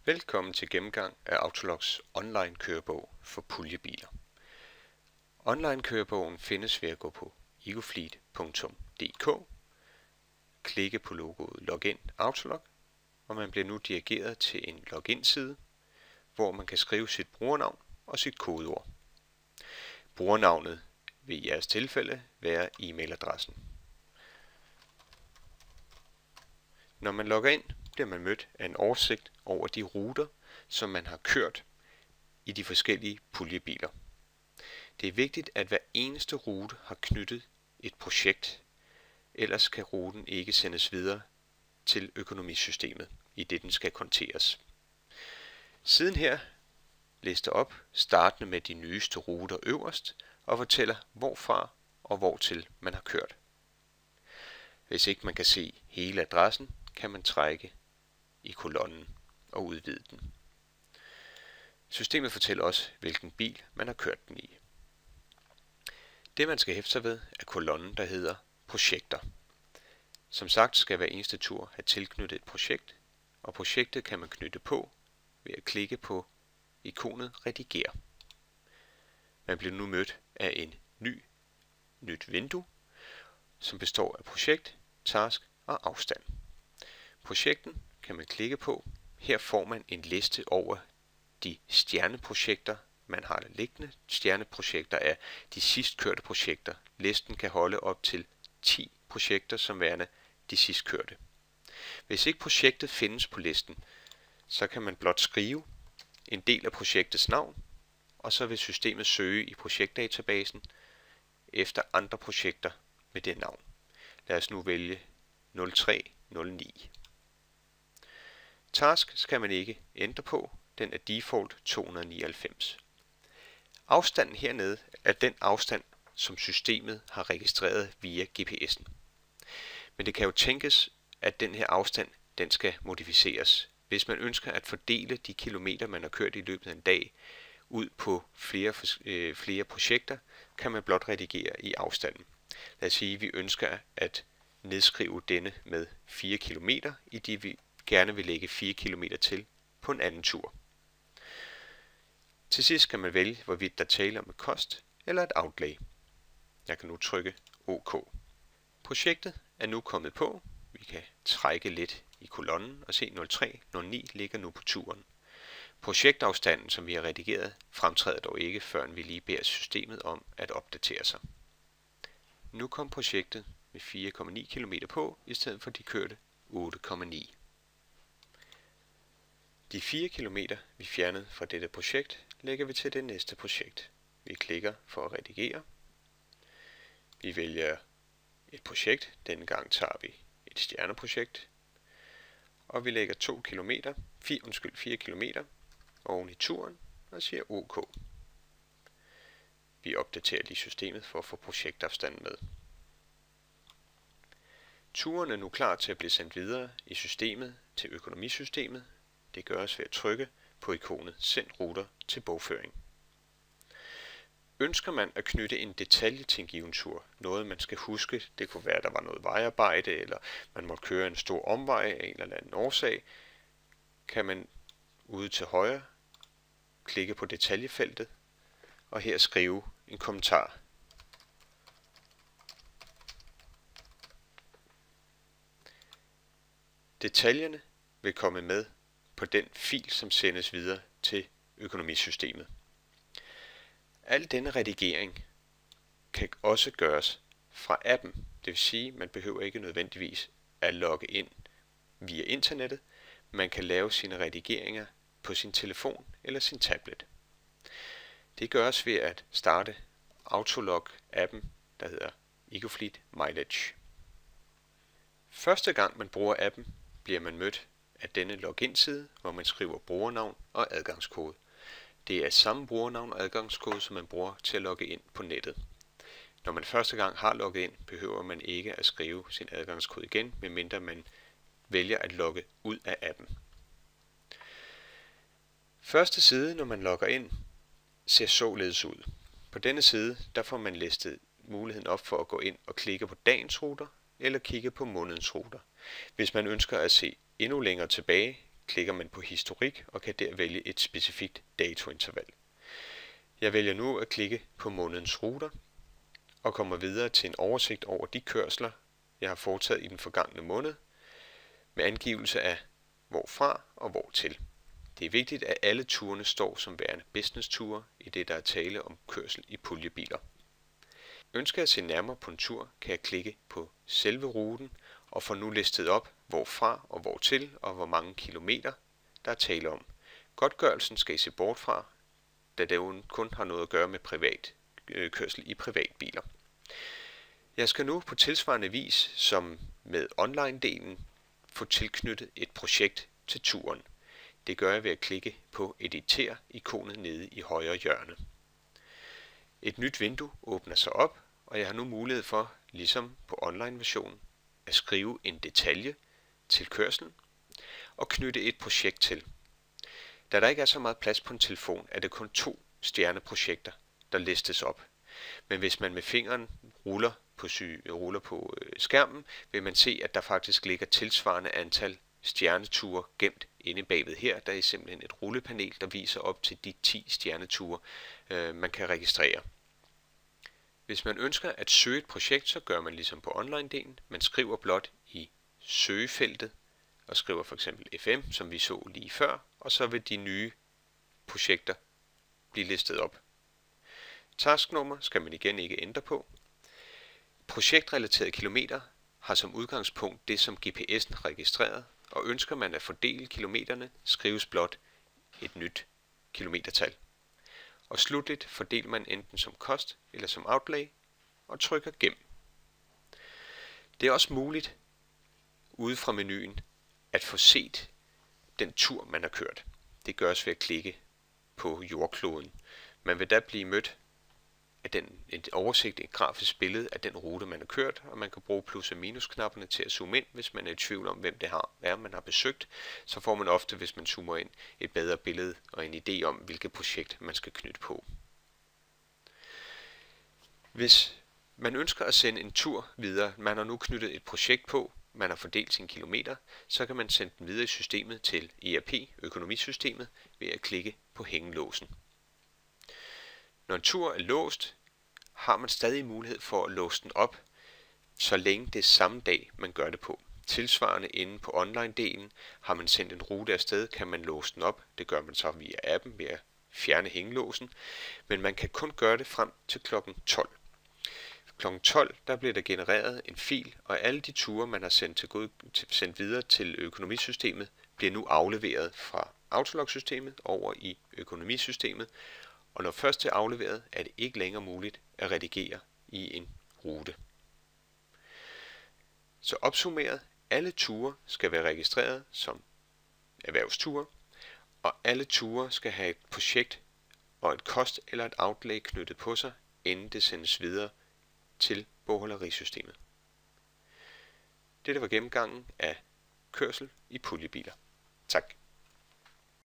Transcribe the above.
Velkommen til gennemgang af Autologs online kørebog for puljebiler. Online kørebogen findes ved at gå på ecofleet.dk, klikke på logoet Login Autolog, og man bliver nu dirigeret til en login-side, hvor man kan skrive sit brugernavn og sit kodeord. Brugernavnet vil i jeres tilfælde være e-mailadressen. Når man logger ind, bliver man mødt af en oversigt over de ruter, som man har kørt i de forskellige puljebiler. Det er vigtigt, at hver eneste rute har knyttet et projekt, ellers kan ruten ikke sendes videre til økonomisystemet, i det den skal konteres. Siden her lister op, startende med de nyeste ruter øverst, og fortæller hvorfra og hvortil man har kørt. Hvis ikke man kan se hele adressen, kan man trække i kolonnen og udvide den. Systemet fortæller også, hvilken bil man har kørt den i. Det man skal hæfte sig ved er kolonnen, der hedder projekter. Som sagt skal hver eneste tur have tilknyttet et projekt, og projektet kan man knytte på ved at klikke på ikonet Redigere. Man bliver nu mødt af en nyt vindue, som består af projekt, task og afstand. Projekten kan man klikke på. Her får man en liste over de stjerneprojekter, man har liggende. Stjerneprojekter er de sidst kørte projekter. Listen kan holde op til 10 projekter som værende de sidst kørte. Hvis ikke projektet findes på listen, så kan man blot skrive en del af projektets navn, og så vil systemet søge i projektdatabasen efter andre projekter med det navn. Lad os nu vælge 0309. Task skal man ikke ændre på, den er default 299. Afstanden hernede er den afstand, som systemet har registreret via GPS'en. Men det kan jo tænkes, at den her afstand den skal modificeres. Hvis man ønsker at fordele de kilometer, man har kørt i løbet af en dag, ud på flere projekter, kan man blot redigere i afstanden. Lad os sige, at vi ønsker at nedskrive denne med 4 km, i det vi gerne vil lægge 4 km til på en anden tur. Til sidst kan man vælge, hvorvidt der taler om et kost eller et outlay. Jeg kan nu trykke OK. Projektet er nu kommet på. Vi kan trække lidt i kolonnen og se 0309 ligger nu på turen. Projektafstanden, som vi har redigeret, fremtræder dog ikke, før vi lige beder systemet om at opdatere sig. Nu kom projektet med 4,9 km på, i stedet for de kørte 8,9. De 4 km, vi fjernede fra dette projekt, lægger vi til det næste projekt. Vi klikker for at redigere. Vi vælger et projekt. Denne gang tager vi et stjerneprojekt. Og vi lægger 4 km oven i turen og siger OK. Vi opdaterer lige systemet for at få projektafstanden med. Turen er nu klar til at blive sendt videre i systemet til økonomisystemet. Det gøres ved at trykke på ikonet Send ruter til bogføring. Ønsker man at knytte en detalje til en given tur, noget man skal huske, det kunne være, at der var noget vejarbejde, eller man måtte køre en stor omvej af en eller anden årsag, kan man ude til højre klikke på detaljefeltet, og her skrive en kommentar. Detaljerne vil komme med på den fil, som sendes videre til økonomisystemet. Al denne redigering kan også gøres fra appen, det vil sige, at man behøver ikke nødvendigvis at logge ind via internettet. Man kan lave sine redigeringer på sin telefon eller sin tablet. Det gøres ved at starte Autolog-appen, der hedder Ecofleet Mileage. Første gang man bruger appen, bliver man mødt af denne login-side, hvor man skriver brugernavn og adgangskode. Det er samme brugernavn og adgangskode, som man bruger til at logge ind på nettet. Når man første gang har logget ind, behøver man ikke at skrive sin adgangskode igen, medmindre man vælger at logge ud af appen. Første side, når man logger ind, ser således ud. På denne side, der får man listet muligheden op for at gå ind og klikke på dagens ruter eller kigge på månedens ruter. Hvis man ønsker at se endnu længere tilbage, klikker man på historik og kan der vælge et specifikt datointerval. Jeg vælger nu at klikke på månedens ruter og kommer videre til en oversigt over de kørsler, jeg har foretaget i den forgangne måned, med angivelse af hvorfra og hvor til. Det er vigtigt, at alle turene står som værende business-ture, i det der er tale om kørsel i puljebiler. Ønsker jeg at se nærmere på en tur, kan jeg klikke på selve ruten og få nu listet op, hvorfra og hvor til og hvor mange kilometer der er tale om. Godtgørelsen skal I se bort fra, da det kun har noget at gøre med kørsel i privatbiler. Jeg skal nu på tilsvarende vis som med online-delen få tilknyttet et projekt til turen. Det gør jeg ved at klikke på editer-ikonet nede i højre hjørne. Et nyt vindue åbner sig op, og jeg har nu mulighed for, ligesom på online-versionen, at skrive en detalje til kørslen og knytte et projekt til. Da der ikke er så meget plads på en telefon, er det kun 2 stjerneprojekter, der listes op. Men hvis man med fingeren ruller på skærmen, vil man se, at der faktisk ligger tilsvarende antal stjerneture gemt inde bagved her. Der er simpelthen et rullepanel, der viser op til de 10 stjerneture, man kan registrere. Hvis man ønsker at søge et projekt, så gør man ligesom på online-delen. Man skriver blot i søgefeltet og skriver for eksempel FM, som vi så lige før, og så vil de nye projekter blive listet op. Tasknummer skal man igen ikke ændre på. Projektrelaterede kilometer har som udgangspunkt det, som GPS'en registreret, og ønsker man at fordele kilometerne, skrives blot et nyt kilometertal. Og slutligt fordeler man enten som kost eller som outlay og trykker gem. Det er også muligt ude fra menuen at få set den tur, man har kørt. Det gøres ved at klikke på jordkloden. Man vil da blive mødt af et oversigt, et grafisk billede af den rute, man har kørt, og man kan bruge plus- og minusknapperne til at zoome ind, hvis man er i tvivl om, hvem det er, man har besøgt. Så får man ofte, hvis man zoomer ind, et bedre billede og en idé om, hvilket projekt man skal knytte på. Hvis man ønsker at sende en tur videre, man har nu knyttet et projekt på, man har fordelt sine kilometer, så kan man sende den videre i systemet til ERP, økonomisystemet, ved at klikke på hængelåsen. Når en tur er låst, har man stadig mulighed for at låse den op, så længe det er samme dag, man gør det på. Tilsvarende inde på online-delen, har man sendt en rute afsted, kan man låse den op. Det gør man så via appen ved at fjerne hængelåsen, men man kan kun gøre det frem til kl. 12. Kl. 12 der bliver der genereret en fil, og alle de ture, man har sendt videre til økonomisystemet, bliver nu afleveret fra Autolog-systemet over i økonomisystemet, og når først det er afleveret, er det ikke længere muligt at redigere i en rute. Så opsummeret, alle ture skal være registreret som erhvervsture, og alle ture skal have et projekt og et kost eller et outlay knyttet på sig, inden det sendes videre til bogholderisystemet. Dette var gennemgangen af kørsel i puljebiler. Tak.